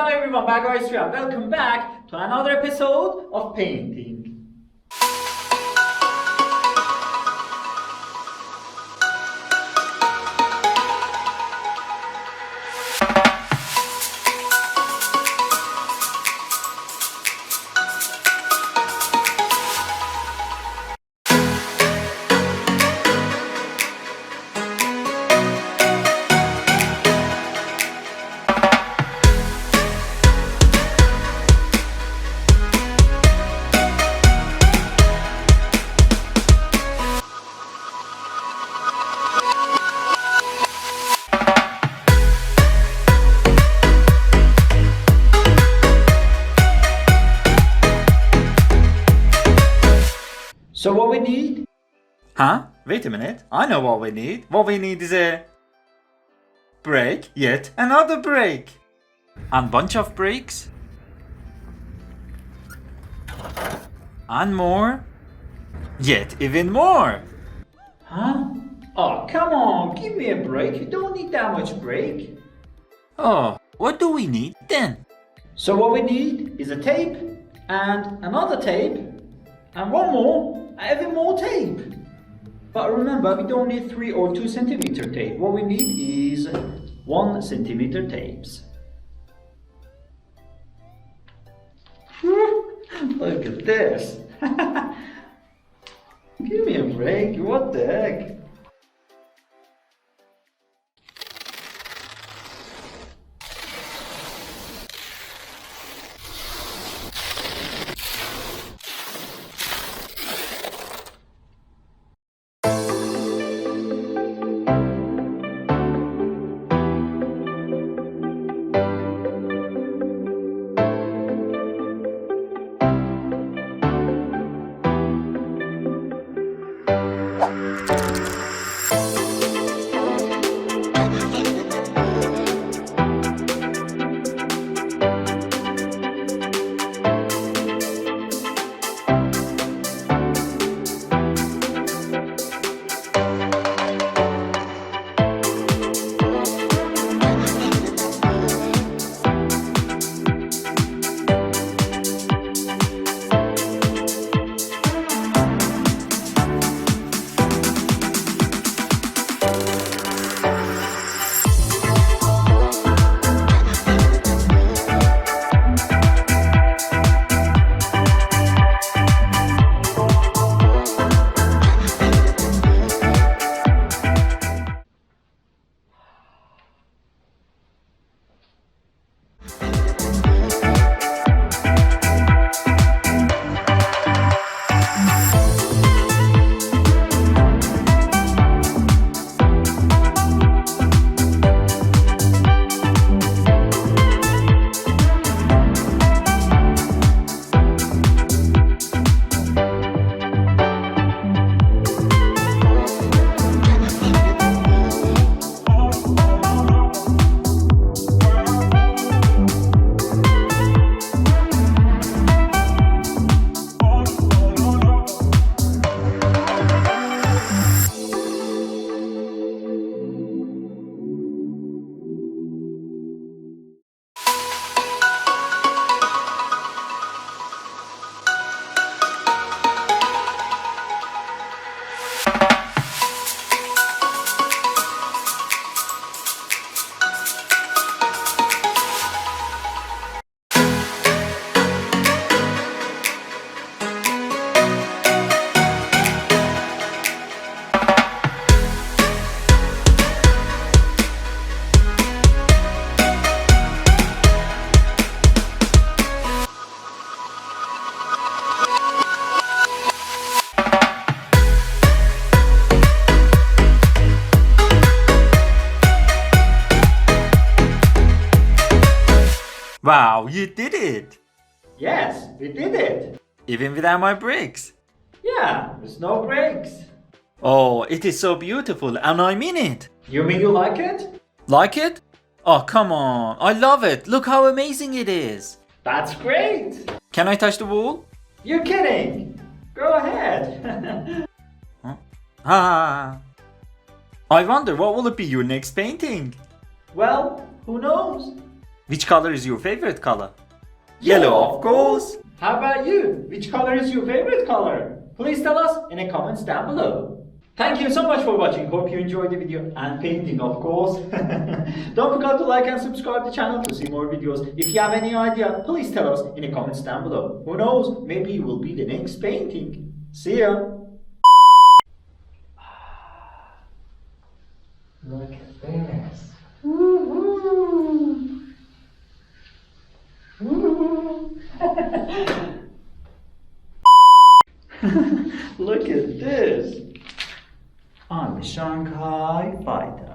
Hello everyone, Bagger Street. Welcome back to another episode of painting. So what we need? Huh? Wait a minute. I know what we need. What we need is a break, yet another break. And bunch of breaks. And more. Yet even more. Huh? Oh, come on, give me a break. You don't need that much break. Oh, what do we need then? So what we need is a tape and another tape and one more, even more tape. But remember, we don't need 3 or 2 centimeter tape. What we need is 1 centimeter tapes. Look at this. Give me a break. What the heck? Wow, you did it! Yes, we did it. Even without my breaks. Yeah, there's no breaks. Oh, it is so beautiful and I mean it. You mean you like it? Like it? Oh, come on. I love it. Look how amazing it is. That's great. Can I touch the wall? You're kidding. Go ahead. Ah. I wonder what will it be your next painting? Well, who knows? Which color is your favorite color? Yellow, of course. How about you? Which color is your favorite color? Please tell us in the comments down below. Thank you so much for watching. Hope you enjoyed the video and painting, of course. Don't forget to like and subscribe to the channel to see more videos. If you have any idea, please tell us in the comments down below. Who knows? Maybe you will be the next painting. See ya. Look at this. Woo-hoo. Woo-hoo. Look at this. I'm the Shanghai Fighter.